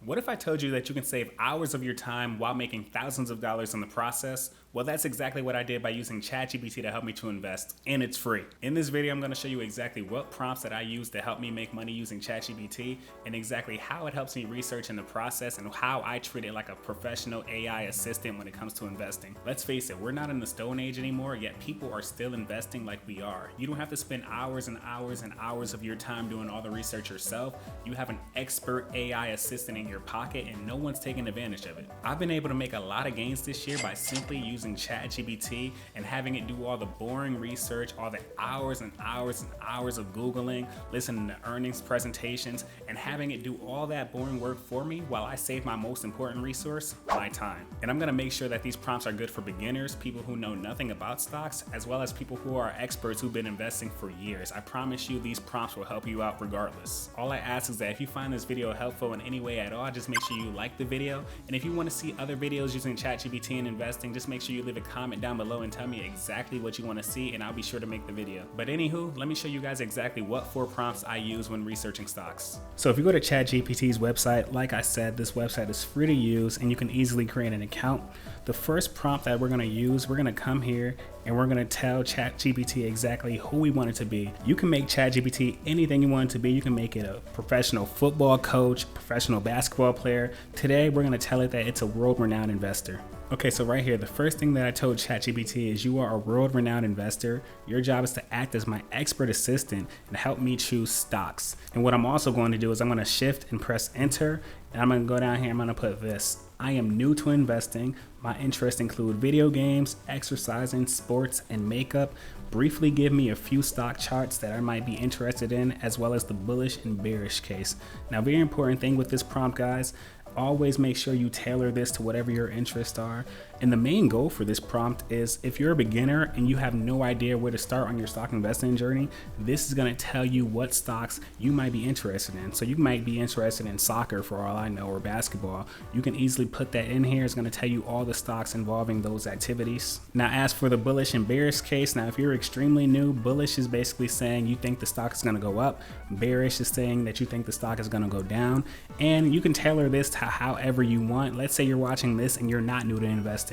What if I told you that you can save hours of your time while making thousands of dollars in the process? Well, that's exactly what I did by using ChatGPT to help me to invest, and it's free. In this video, I'm gonna show you exactly what prompts that I use to help me make money using ChatGPT, and exactly how it helps me research in the process, and how I treat it like a professional AI assistant when it comes to investing. Let's face it, we're not in the Stone Age anymore, yet people are still investing like we are. You don't have to spend hours and hours and hours of your time doing all the research yourself. You have an expert AI assistant in your pocket, and no one's taking advantage of it. I've been able to make a lot of gains this year by simply using ChatGPT and having it do all the boring research, all the hours and hours and hours of Googling, listening to earnings presentations, and having it do all that boring work for me while I save my most important resource, my time. And I'm gonna make sure that these prompts are good for beginners, people who know nothing about stocks, as well as people who are experts who've been investing for years. I promise you these prompts will help you out regardless. All I ask is that if you find this video helpful in any way at all, just make sure you like the video. And if you want to see other videos using ChatGPT and investing, just make sure you leave a comment down below and tell me exactly what you want to see, and I'll be sure to make the video. But anywho, let me show you guys exactly what 4 prompts I use when researching stocks. So if you go to ChatGPT's website, like I said, this website is free to use and you can easily create an account. The first prompt that we're going to use, we're going to come here and we're going to tell ChatGPT exactly who we want it to be. You can make ChatGPT anything you want it to be. You can make it a professional football coach, professional basketball player. Today, we're going to tell it that it's a world-renowned investor. Okay, so right here, the first thing that I told ChatGPT is you are a world-renowned investor. Your job is to act as my expert assistant and help me choose stocks. And what I'm also going to do is I'm going to shift and press enter, and I'm going to go down here, I'm going to put this. I am new to investing. My interests include video games, exercising, sports, and makeup. Briefly give me a few stock charts that I might be interested in, as well as the bullish and bearish case. Now, very important thing with this prompt, guys, always make sure you tailor this to whatever your interests are. And the main goal for this prompt is if you're a beginner and you have no idea where to start on your stock investing journey, this is going to tell you what stocks you might be interested in. So you might be interested in soccer for all I know, or basketball. You can easily put that in here. It's going to tell you all the stocks involving those activities. Now, as for the bullish and bearish case, now if you're extremely new, bullish is basically saying you think the stock is going to go up. Bearish is saying that you think the stock is going to go down. And you can tailor this to however you want. Let's say you're watching this and you're not new to investing.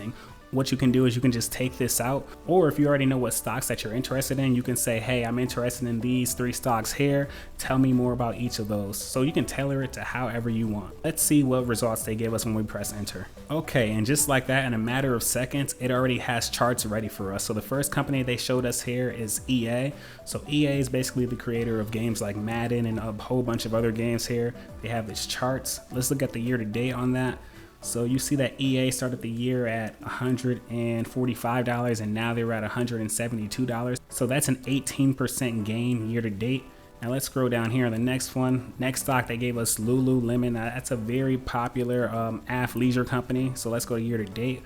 What you can do is you can just take this out, or if you already know what stocks that you're interested in, you can say, hey, I'm interested in these 3 stocks here. Tell me more about each of those. So you can tailor it to however you want. Let's see what results they give us when we press enter. Okay, and just like that, in a matter of seconds, it already has charts ready for us. So the first company they showed us here is EA. So EA is basically the creator of games like Madden and a whole bunch of other games here. They have its charts. Let's look at the year to date on that. So you see that EA started the year at $145 and now they're at $172. So that's an 18% gain year to date. Now let's scroll down here on the next one. Next stock, they gave us Lululemon. That's a very popular athleisure company. So let's go to year to date.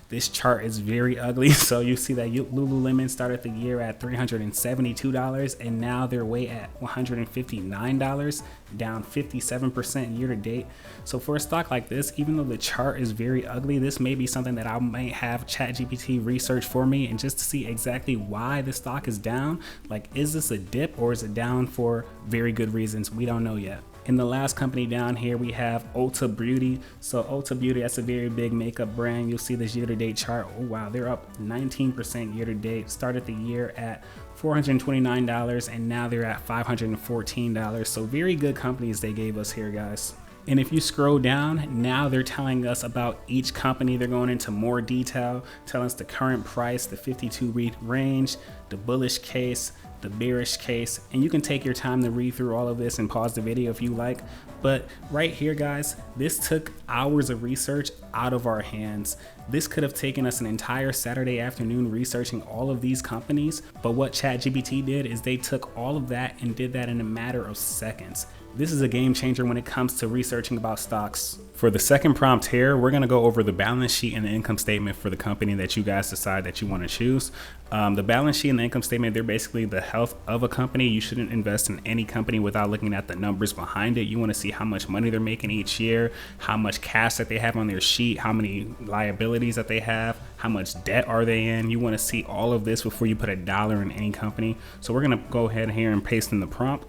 This chart is very ugly. So you see that Lululemon started the year at $372 and now they're way at $159, down 57% year to date. So for a stock like this, even though the chart is very ugly, this may be something that I might have ChatGPT research for me, and just to see exactly why the stock is down. Like, is this a dip or is it down for very good reasons? We don't know yet. In the last company down here, we have Ulta Beauty. So Ulta Beauty, that's a very big makeup brand. You'll see this year-to-date chart. Oh, wow, they're up 19% year-to-date. Started the year at $429 and now they're at $514. So very good companies they gave us here, guys. And if you scroll down, now they're telling us about each company. They're going into more detail, telling us the current price, the 52-week range, the bullish case, the bearish case, and you can take your time to read through all of this and pause the video if you like. But right here, guys, this took hours of research out of our hands. This could have taken us an entire Saturday afternoon researching all of these companies, but what ChatGPT did is they took all of that and did that in a matter of seconds. This is a game changer when it comes to researching about stocks. For the second prompt here, we're gonna go over the balance sheet and the income statement for the company that you guys decide that you wanna choose. The balance sheet and the income statement, they're basically the health of a company. You shouldn't invest in any company without looking at the numbers behind it. You wanna see how much money they're making each year, how much cash that they have on their sheet, how many liabilities that they have, how much debt are they in. You wanna see all of this before you put a dollar in any company. So we're gonna go ahead here and paste in the prompt.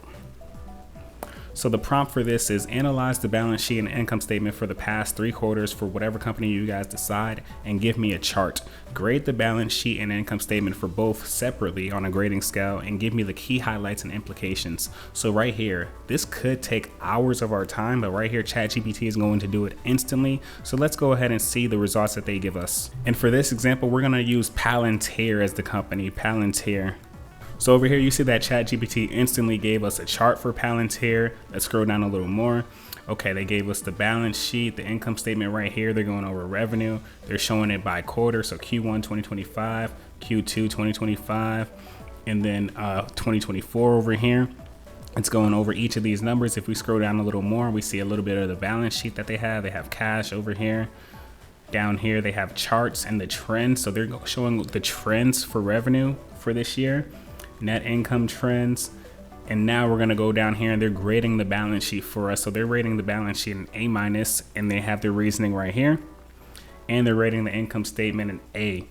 So the prompt for this is analyze the balance sheet and income statement for the past 3 quarters for whatever company you guys decide and give me a chart. Grade the balance sheet and income statement for both separately on a grading scale and give me the key highlights and implications. So right here, this could take hours of our time, but right here ChatGPT is going to do it instantly. So let's go ahead and see the results that they give us. And for this example, we're going to use Palantir as the company, Palantir. So over here, you see that ChatGPT instantly gave us a chart for Palantir. Let's scroll down a little more. Okay, they gave us the balance sheet, the income statement right here. They're going over revenue. They're showing it by quarter. So Q1 2025, Q2 2025, and then 2024 over here. It's going over each of these numbers. If we scroll down a little more, we see a little bit of the balance sheet that they have. They have cash over here. Down here, they have charts and the trends. So they're showing the trends for revenue for this year. Net income trends. And now we're going to go down here and they're grading the balance sheet for us. So they're rating the balance sheet an A-, and they have their reasoning right here. And they're rating the income statement an A,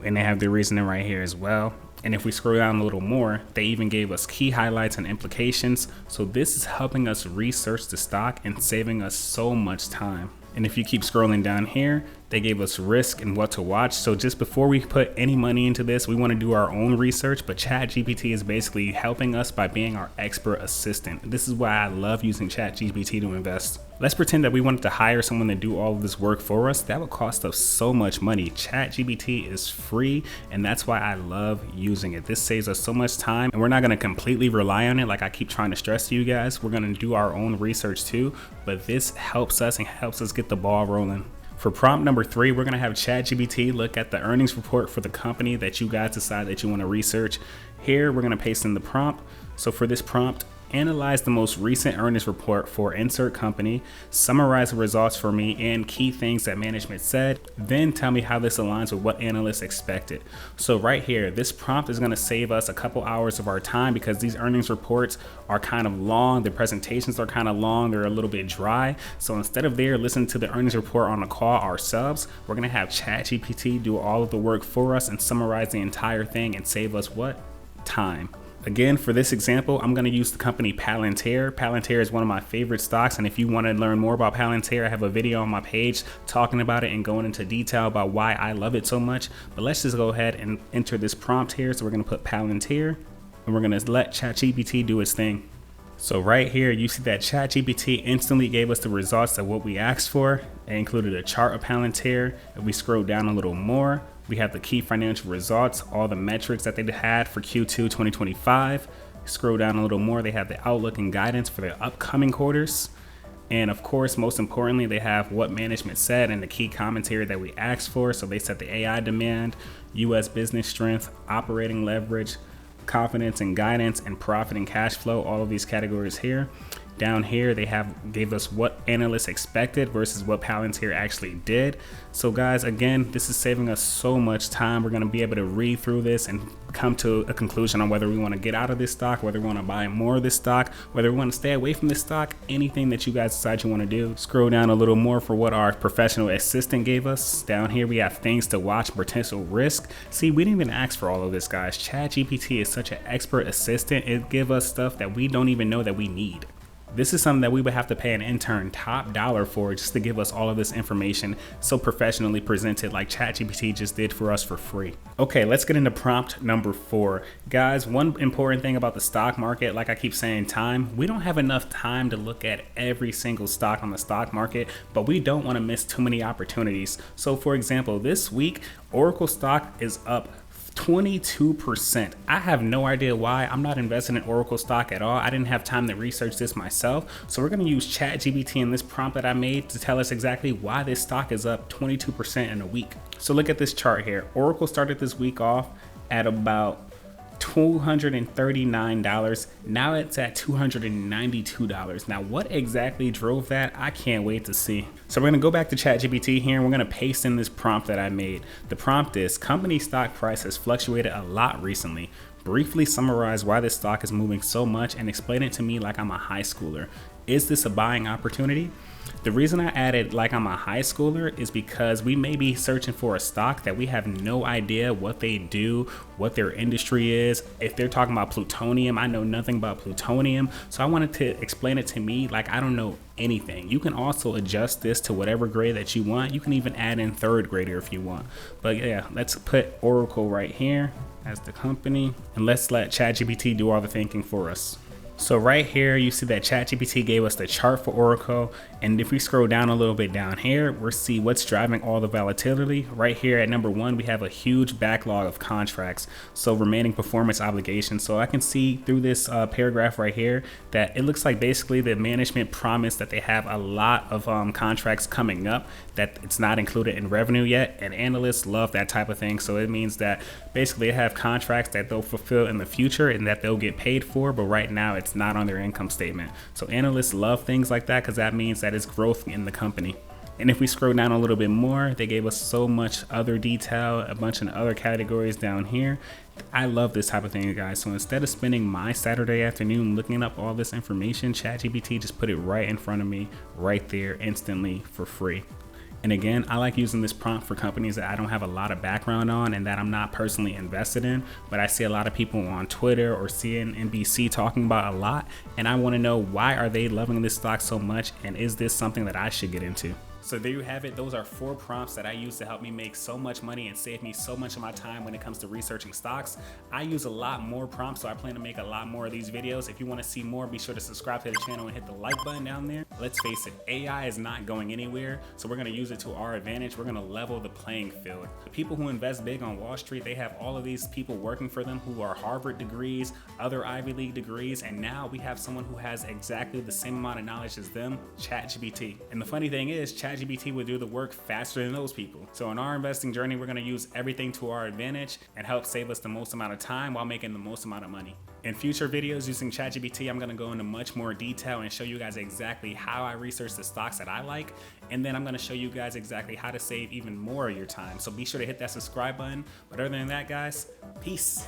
and they have their reasoning right here as well. And if we scroll down a little more, they even gave us key highlights and implications. So this is helping us research the stock and saving us so much time. And if you keep scrolling down here, they gave us risk and what to watch. So just before we put any money into this, we want to do our own research, but ChatGPT is basically helping us by being our expert assistant. This is why I love using ChatGPT to invest. Let's pretend that we wanted to hire someone to do all of this work for us. That would cost us so much money. ChatGPT is free, and that's why I love using it. This saves us so much time, and we're not going to completely rely on it like I keep trying to stress to you guys. We're going to do our own research too, but this helps us and helps us get the ball rolling. For prompt number 3, we're going to have ChatGPT look at the earnings report for the company that you guys decide that you want to research. Here, we're going to paste in the prompt. So for this prompt, analyze the most recent earnings report for insert company, summarize the results for me and key things that management said, then tell me how this aligns with what analysts expected. So right here, this prompt is going to save us a couple hours of our time because these earnings reports are kind of long, the presentations are kind of long, they're a little bit dry. So instead of listening to the earnings report on a call ourselves, we're going to have ChatGPT do all of the work for us and summarize the entire thing and save us what? Time. Again, for this example, I'm going to use the company Palantir. Palantir is one of my favorite stocks, and if you want to learn more about Palantir, I have a video on my page talking about it and going into detail about why I love it so much. But let's just go ahead and enter this prompt here. So we're going to put Palantir, and we're going to let ChatGPT do its thing. So right here, you see that ChatGPT instantly gave us the results of what we asked for. It included a chart of Palantir. If we scroll down a little more, we have the key financial results, all the metrics that they had for Q2 2025. Scroll down a little more, they have the outlook and guidance for the upcoming quarters. And of course, most importantly, they have what management said and the key commentary that we asked for. So they said the AI demand, US business strength, operating leverage, confidence and guidance, and profit and cash flow, all of these categories here. Down here, they gave us what analysts expected versus what Palantir actually did. So guys, again, this is saving us so much time. We're going to be able to read through this and come to a conclusion on whether we want to get out of this stock, whether we want to buy more of this stock, whether we want to stay away from this stock, anything that you guys decide you want to do. Scroll down a little more for what our professional assistant gave us. Down here, we have things to watch, potential risk. See, we didn't even ask for all of this, guys. ChatGPT is such an expert assistant. It gives us stuff that we don't even know that we need. This is something that we would have to pay an intern top dollar for just to give us all of this information so professionally presented like ChatGPT just did for us for free. Okay, let's get into prompt number 4. Guys, one important thing about the stock market, like I keep saying, time. We don't have enough time to look at every single stock on the stock market, but we don't want to miss too many opportunities. So for example, this week, Oracle stock is up 22%. I have no idea why. I'm not invested in Oracle stock at all. I didn't have time to research this myself. So we're going to use ChatGPT in this prompt that I made to tell us exactly why this stock is up 22% in a week. So look at this chart here. Oracle started this week off at about $239. Now it's at $292. Now what exactly drove that? I can't wait to see. So we're going to go back to ChatGPT here and we're going to paste in this prompt that I made. The prompt is company stock price has fluctuated a lot recently. Briefly summarize why this stock is moving so much and explain it to me like I'm a high schooler. Is this a buying opportunity? The reason I added like I'm a high schooler is because we may be searching for a stock that we have no idea what they do, what their industry is. If they're talking about plutonium, I know nothing about plutonium. So I wanted to explain it to me like I don't know anything. You can also adjust this to whatever grade that you want. You can even add in third grader if you want. But yeah, let's put Oracle right here as the company, and let's let ChatGPT do all the thinking for us. So right here, you see that ChatGPT gave us the chart for Oracle. And if we scroll down a little bit down here, we'll see what's driving all the volatility. Right here at number 1, we have a huge backlog of contracts. So remaining performance obligations. So I can see through this paragraph right here that it looks like basically the management promised that they have a lot of contracts coming up that it's not included in revenue yet. And analysts love that type of thing. So it means that basically they have contracts that they'll fulfill in the future and that they'll get paid for. But right now it's not on their income statement. So analysts love things like that because that means that it's growth in the company. And if we scroll down a little bit more, they gave us so much other detail, a bunch of other categories down here. I love this type of thing, guys. So instead of spending my Saturday afternoon looking up all this information, ChatGPT just put it right in front of me, right there, instantly for free. And again, I like using this prompt for companies that I don't have a lot of background on and that I'm not personally invested in, but I see a lot of people on Twitter or CNBC talking about a lot, and I want to know, why are they loving this stock so much, and is this something that I should get into? So there you have it. Those are 4 prompts that I use to help me make so much money and save me so much of my time when it comes to researching stocks. I use a lot more prompts, so I plan to make a lot more of these videos. If you want to see more, be sure to subscribe to the channel and hit the like button down there. Let's face it, AI is not going anywhere, so we're going to use it to our advantage. We're going to level the playing field. The people who invest big on Wall Street, they have all of these people working for them who are Harvard degrees, other Ivy League degrees, and now we have someone who has exactly the same amount of knowledge as them, ChatGPT. And the funny thing is, ChatGPT would do the work faster than those people. So in our investing journey, we're going to use everything to our advantage and help save us the most amount of time while making the most amount of money. In future videos using ChatGPT, I'm going to go into much more detail and show you guys exactly how I research the stocks that I like. And then I'm going to show you guys exactly how to save even more of your time. So be sure to hit that subscribe button. But other than that, guys, peace.